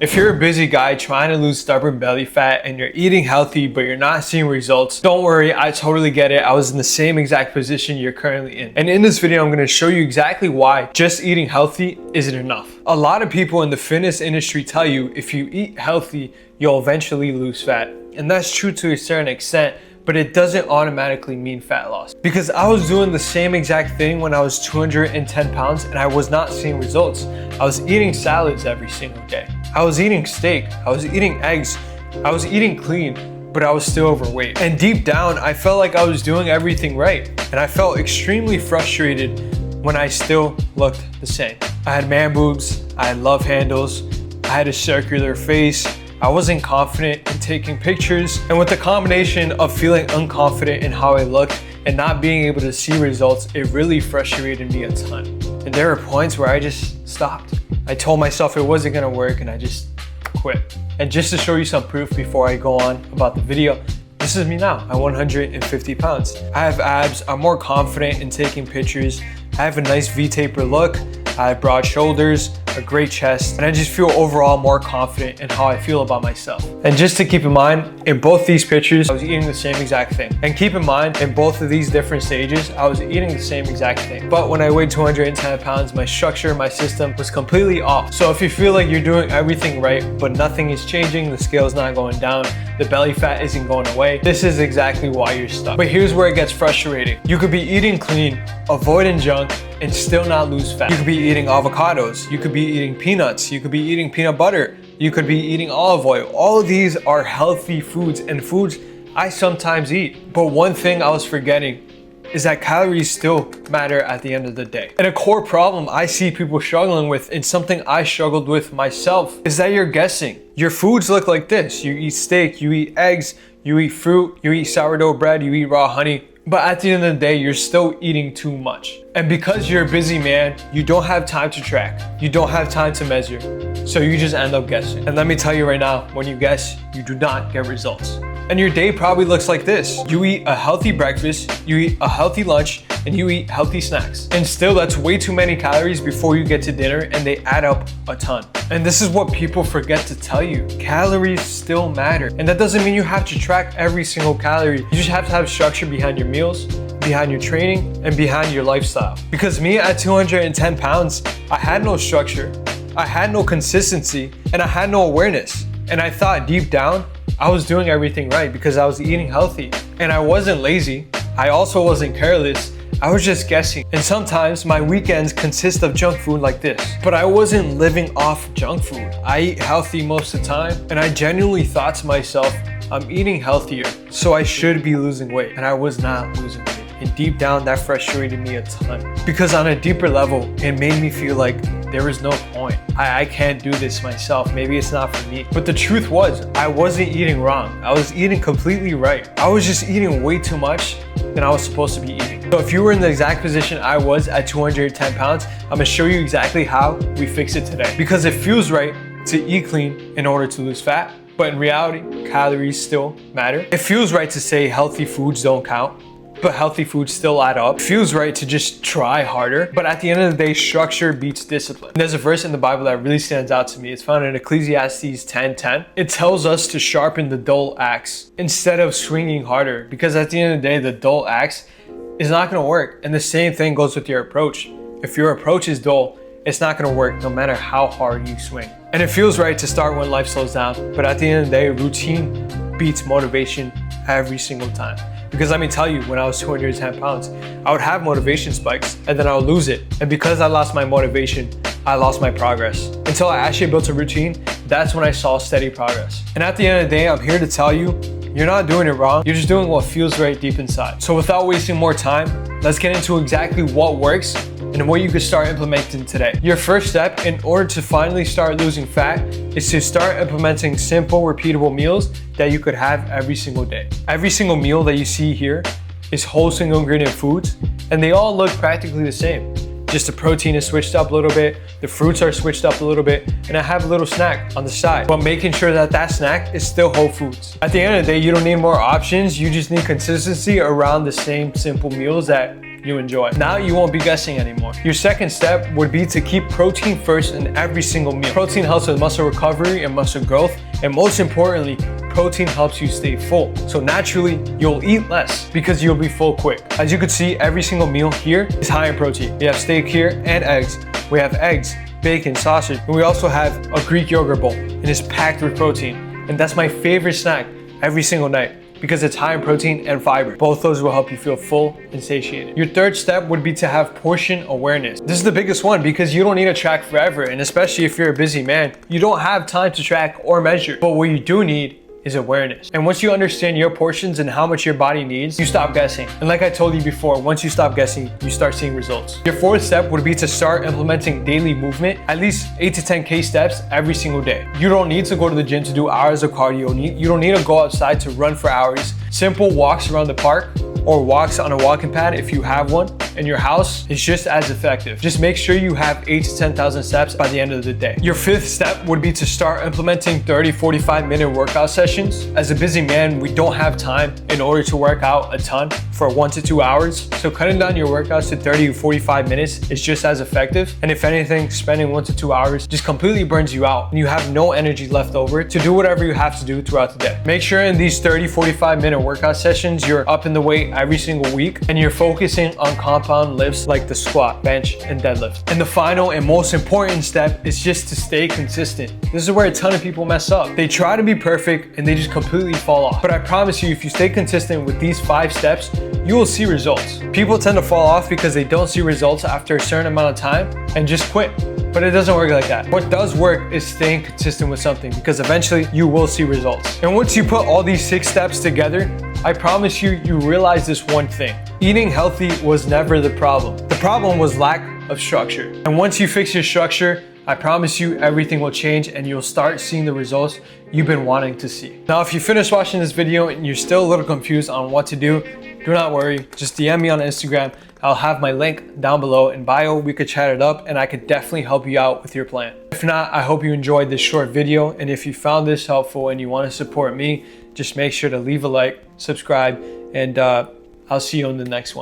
If you're a busy guy trying to lose stubborn belly fat and you're eating healthy but you're not seeing results, don't worry, I totally get it. I was in the same exact position you're currently in. And in this video, I'm going to show you exactly why just eating healthy isn't enough. A lot of people in the fitness industry tell you if you eat healthy, you'll eventually lose fat. And that's true to a certain extent, but it doesn't automatically mean fat loss. Because I was doing the same exact thing when I was 210 pounds and I was not seeing results. I was eating salads every single day. I was eating steak, I was eating eggs, I was eating clean, but I was still overweight. And deep down, I felt like I was doing everything right. And I felt extremely frustrated when I still looked the same. I had man boobs, I had love handles, I had a circular face, I wasn't confident in taking pictures. And with the combination of feeling unconfident in how I looked and not being able to see results, it really frustrated me a ton. And there were points where I just stopped. I told myself it wasn't gonna work and I just quit. And just to show you some proof before I go on about the video, this is me now. I'm 150 pounds. I have abs, I'm more confident in taking pictures. I have a nice V-taper look. I have broad shoulders, a great chest, and I just feel overall more confident in how I feel about myself. And just to keep in mind, in both these pictures, I was eating the same exact thing. And keep in mind, in both of these different stages, I was eating the same exact thing. But when I weighed 210 pounds, my structure, my system was completely off. So if you feel like you're doing everything right, but nothing is changing, the scale's not going down, the belly fat isn't going away, this is exactly why you're stuck. But here's where it gets frustrating. You could be eating clean, avoiding junk, and still not lose fat. You could be eating avocados, you could be eating peanuts, you could be eating peanut butter, you could be eating olive oil. All of these are healthy foods and foods I sometimes eat. But one thing I was forgetting is that calories still matter at the end of the day. And a core problem I see people struggling with, and something I struggled with myself, is that you're guessing. Your foods look like this. You eat steak, you eat eggs, you eat fruit, you eat sourdough bread, you eat raw honey. But at the end of the day, you're still eating too much. And because you're a busy man, you don't have time to track. You don't have time to measure. So you just end up guessing. And let me tell you right now, when you guess, you do not get results. And your day probably looks like this. You eat a healthy breakfast, you eat a healthy lunch, and you eat healthy snacks. And still, that's way too many calories before you get to dinner, and they add up a ton. And this is what people forget to tell you. Calories still matter. And that doesn't mean you have to track every single calorie. You just have to have structure behind your meals, behind your training, and behind your lifestyle. Because me at 210 pounds, I had no structure, I had no consistency, and I had no awareness. And I thought deep down, I was doing everything right because I was eating healthy. And I wasn't lazy. I also wasn't careless. I was just guessing. And sometimes my weekends consist of junk food like this. But I wasn't living off junk food. I eat healthy most of the time. And I genuinely thought to myself, I'm eating healthier, so I should be losing weight. And I was not losing weight. And deep down, that frustrated me a ton. Because on a deeper level, it made me feel like there was no point. I can't do this myself. Maybe it's not for me. But the truth was, I wasn't eating wrong. I was eating completely right. I was just eating way too much than I was supposed to be eating. So if you were in the exact position I was at 210 pounds, I'm gonna show you exactly how we fix it today. Because it feels right to eat clean in order to lose fat, but in reality, calories still matter. It feels right to say healthy foods don't count, but healthy foods still add up. It feels right to just try harder, but at the end of the day, structure beats discipline. There's a verse in the Bible that really stands out to me. It's found in Ecclesiastes 10:10. It tells us to sharpen the dull axe instead of swinging harder, because at the end of the day, the dull axe is not gonna work. And the same thing goes with your approach. If your approach is dull, it's not gonna work no matter how hard you swing. And it feels right to start when life slows down, but at the end of the day, routine beats motivation every single time. Because let me tell you, when I was 210 pounds, I would have motivation spikes and then I would lose it. And because I lost my motivation, I lost my progress. Until I actually built a routine, that's when I saw steady progress. And at the end of the day, I'm here to tell you, you're not doing it wrong. You're just doing what feels right deep inside. So without wasting more time, let's get into exactly what works and what you could start implementing today. Your first step in order to finally start losing fat is to start implementing simple, repeatable meals that you could have every single day. Every single meal that you see here is whole single ingredient foods, and they all look practically the same. Just the protein is switched up a little bit, the fruits are switched up a little bit, and I have a little snack on the side, but making sure that that snack is still whole foods. At the end of the day, you don't need more options, you just need consistency around the same simple meals that you enjoy. Now you won't be guessing anymore. Your second step would be to keep protein first in every single meal. Protein helps with muscle recovery and muscle growth, and most importantly, protein helps you stay full. So naturally, you'll eat less because you'll be full quick. As you can see, every single meal here is high in protein. We have steak here and eggs. We have eggs, bacon, sausage, and we also have a Greek yogurt bowl, and it's packed with protein. And that's my favorite snack every single night because it's high in protein and fiber. Both those will help you feel full and satiated. Your third step would be to have portion awareness. This is the biggest one because you don't need to track forever, and especially if you're a busy man, you don't have time to track or measure. But what you do need is awareness. And once you understand your portions and how much your body needs, you stop guessing. And like I told you before, once you stop guessing, you start seeing results. Your fourth step would be to start implementing daily movement, at least 8 to 10K steps every single day. You don't need to go to the gym to do hours of cardio. You don't need to go outside to run for hours. Simple walks around the park or walks on a walking pad, if you have one in your house, is just as effective. Just make sure you have 8 to 10,000 steps by the end of the day. Your fifth step would be to start implementing 30-45 minute workout sessions. As a busy man, we don't have time in order to work out a ton for 1 to 2 hours. So cutting down your workouts to 30 to 45 minutes is just as effective. And if anything, spending 1 to 2 hours just completely burns you out and you have no energy left over to do whatever you have to do throughout the day. Make sure in these 30-45 minute workout sessions, you're up in the weight every single week and you're focusing on compound lifts like the squat, bench, and deadlift. And the final and most important step is just to stay consistent. This is where a ton of people mess up. They try to be perfect and they just completely fall off. But I promise you, if you stay consistent with these 5 steps, you will see results. People tend to fall off because they don't see results after a certain amount of time and just quit. But it doesn't work like that. What does work is staying consistent with something because eventually you will see results. And once you put all these 6 steps together, I promise you, you realize this one thing. Eating healthy was never the problem. The problem was lack of structure. And once you fix your structure, I promise you everything will change and you'll start seeing the results you've been wanting to see. Now, if you finish watching this video and you're still a little confused on what to do not worry. Just DM me on Instagram. I'll have my link down below in bio. We could chat it up and I could definitely help you out with your plan. If not, I hope you enjoyed this short video. And if you found this helpful and you want to support me, just make sure to leave a like, subscribe, and I'll see you on the next one.